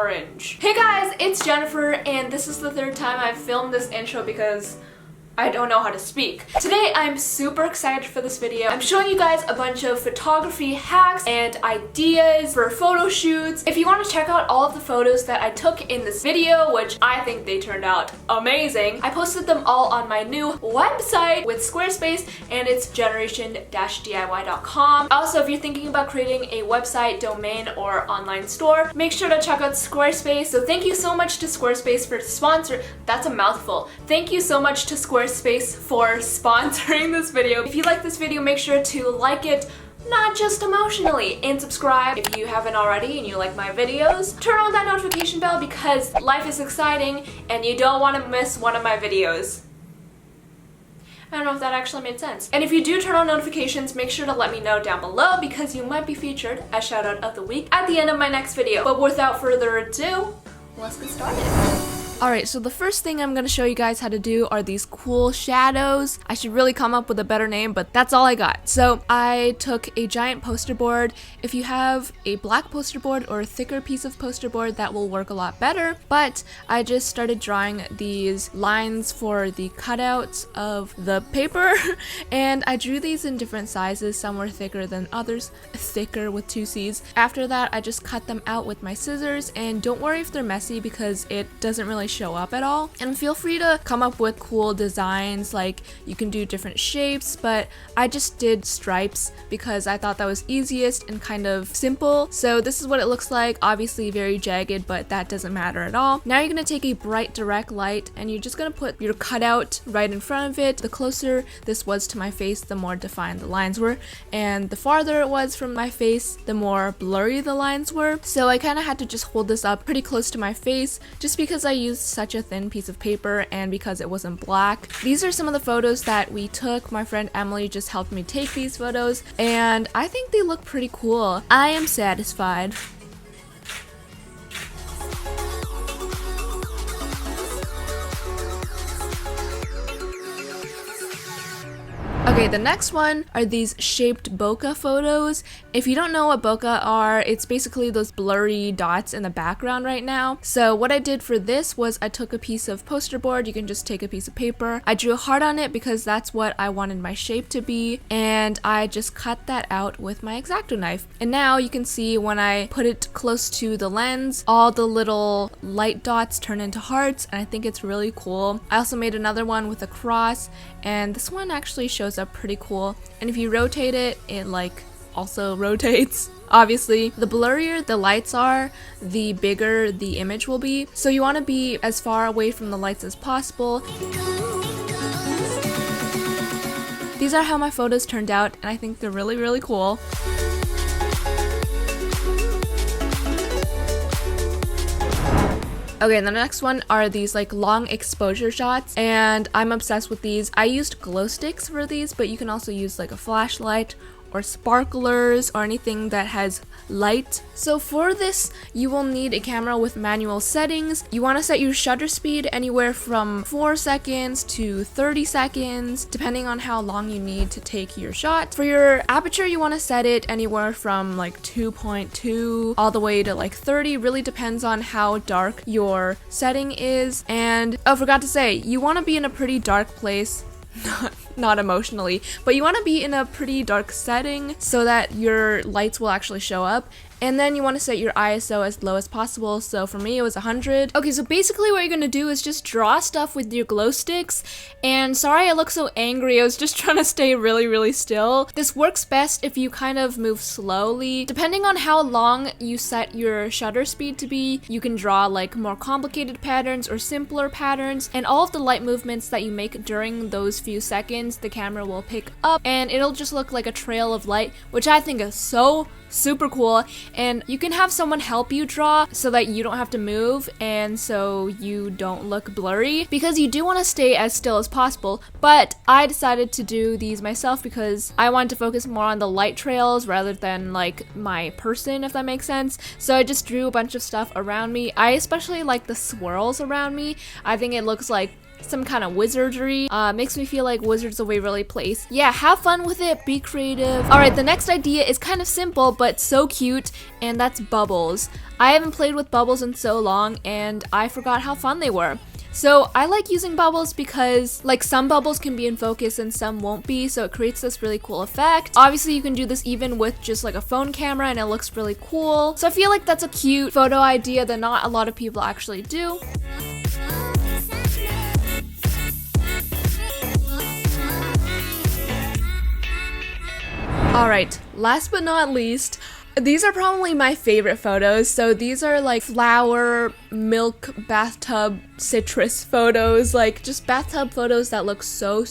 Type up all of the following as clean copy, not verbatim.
orange. Hey guys, it's Jennifer, and this is the third time I've filmed this intro because I don't know how to speak. Today I'm super excited for this video. I'm showing you guys a bunch of photography hacks and ideas for photo shoots. If you want to check out all of the photos that I took in this video, which I think they turned out amazing, I posted them all on my new website with Squarespace, and it's JENerationDIY.com. Also, if you're thinking about creating a website, domain, or online store, make sure to check out Squarespace. So thank you so much to Squarespace for that's a mouthful. Thank you so much to Squarespace for sponsoring this video. If you like this video, make sure to like it, not just emotionally, and subscribe if you haven't already and you like my videos. Turn on that notification bell because life is exciting and you don't want to miss one of my videos. I don't know if that actually made sense. And if you do turn on notifications, make sure to let me know down below because you might be featured as shout out of the week at the end of my next video. But without further ado, let's get started. Alright, so the first thing I'm going to show you guys how to do are these cool shadows. I should really come up with a better name, but that's all I got. So I took a giant poster board. If you have a black poster board or a thicker piece of poster board, that will work a lot better. But I just started drawing these lines for the cutouts of the paper, and I drew these in different sizes. Some were thicker than others, thicker with 2 C's. After that, I just cut them out with my scissors, and don't worry if they're messy because it doesn't really show up at all. And feel free to come up with cool designs, like you can do different shapes, but I just did stripes because I thought that was easiest and kind of simple. So this is what it looks like, obviously very jagged, but that doesn't matter at all. Now you're gonna take a bright direct light and you're just gonna put your cutout right in front of it. The closer this was to my face, the more defined the lines were, and the farther it was from my face, the more blurry the lines were. So I kind of had to just hold this up pretty close to my face just because I used such a thin piece of paper and because it wasn't black. These are some of the photos that we took. My friend Emily just helped me take these photos and I think they look pretty cool. I am satisfied. Okay, the next one are these shaped bokeh photos. If you don't know what bokeh are, it's basically those blurry dots in the background right now. So what I did for this was I took a piece of poster board. You can just take a piece of paper. I drew a heart on it because that's what I wanted my shape to be, and I just cut that out with my X-Acto knife. And now you can see when I put it close to the lens, all the little light dots turn into hearts, and I think it's really cool. I also made another one with a cross, and this one actually shows up pretty cool, and if you rotate it, it like also rotates. Obviously, the blurrier the lights are, the bigger the image will be, so you want to be as far away from the lights as possible. These are how my photos turned out, and I think they're really cool. Okay, and the next one are these like long exposure shots, and I'm obsessed with these. I used glow sticks for these, but you can also use like a flashlight or sparklers or anything that has light. So for this, you will need a camera with manual settings. You want to set your shutter speed anywhere from 4 seconds to 30 seconds, depending on how long you need to take your shot. For your aperture, you want to set it anywhere from like 2.2 all the way to like 30. Really depends on how dark your setting is. And oh, forgot to say, you want to be in a pretty dark place. Not emotionally, but you want to be in a pretty dark setting so that your lights will actually show up. And then you want to set your ISO as low as possible. So for me, it was 100. Okay, so basically what you're going to do is just draw stuff with your glow sticks. And sorry I look so angry. I was just trying to stay really still. This works best if you kind of move slowly. Depending on how long you set your shutter speed to be, you can draw like more complicated patterns or simpler patterns. And all of the light movements that you make during those few seconds, the camera will pick up and it'll just look like a trail of light, which I think is so super cool. And you can have someone help you draw so that you don't have to move and so you don't look blurry, because you do want to stay as still as possible. But I decided to do these myself because I wanted to focus more on the light trails rather than like my person, if that makes sense. So I just drew a bunch of stuff around me. I especially like the swirls around me. I think it looks like some kind of wizardry. Makes me feel like Wizards of Waverly Place. Yeah, have fun with it, be creative. Alright, the next idea is kind of simple but so cute, and that's bubbles. I haven't played with bubbles in so long and I forgot how fun they were. So I like using bubbles because like some bubbles can be in focus and some won't be, so it creates this really cool effect. Obviously you can do this even with just like a phone camera and it looks really cool. So I feel like that's a cute photo idea that not a lot of people actually do. Alright, last but not least, these are probably my favorite photos. So these are like flower, milk, bathtub, citrus photos, like just bathtub photos that look so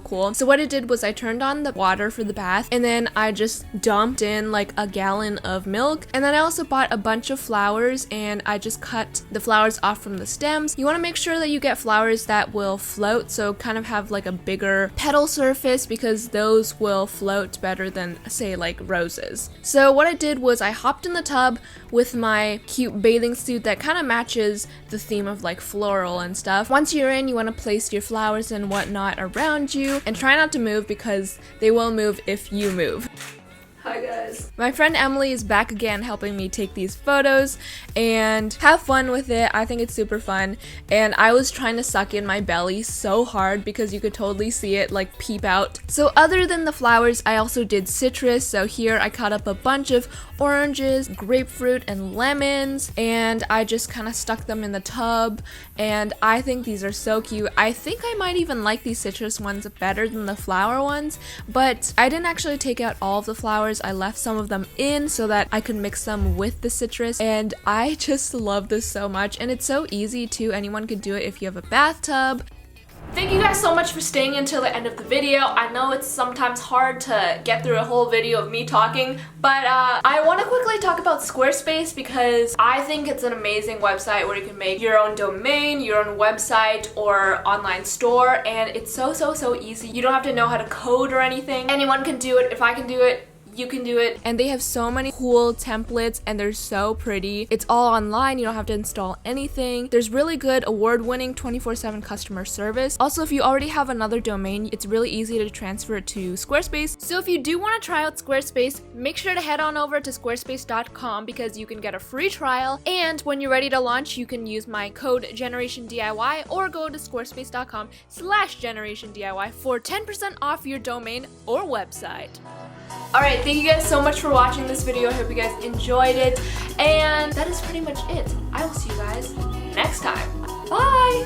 cool. So what I did was I turned on the water for the bath and then I just dumped in like a gallon of milk, and then I also bought a bunch of flowers and I just cut the flowers off from the stems. You want to make sure that you get flowers that will float, so kind of have like a bigger petal surface because those will float better than say like roses. So what I did was I hopped in the tub with my cute bathing suit that kind of matches the theme of like floral and stuff. Once you're in, you want to place your flowers and whatnot around you and try not to move because they will move if you move. Hi guys. My friend Emily is back again helping me take these photos and have fun with it. I think it's super fun, and I was trying to suck in my belly so hard because you could totally see it like peep out. So other than the flowers, I also did citrus. So here I cut up a bunch of oranges, grapefruit, and lemons, and I just kind of stuck them in the tub, and I think these are so cute. I think I might even like these citrus ones better than the flower ones, but I didn't actually take out all of the flowers. I left some of them in so that I could mix them with the citrus, and I just love this so much, and it's so easy too. Anyone could do it if you have a bathtub. Thank you guys so much for staying until the end of the video. I know it's sometimes hard to get through a whole video of me talking, but I want to quickly talk about Squarespace because I think it's an amazing website where you can make your own domain, your own website, or online store, and it's so easy. You don't have to know how to code or anything. Anyone can do it. If I can do it, you can do it. And they have so many cool templates and they're so pretty. It's all online, you don't have to install anything. There's really good award-winning 24/7 customer service. Also, if you already have another domain, it's really easy to transfer it to Squarespace. So if you do want to try out Squarespace, make sure to head on over to squarespace.com because you can get a free trial, and when you're ready to launch, you can use my code JENerationDIY or go to squarespace.com/GenerationDIY for 10% off your domain or website. Alright, thank you guys so much for watching this video. I hope you guys enjoyed it. And that is pretty much it. I will see you guys next time. Bye!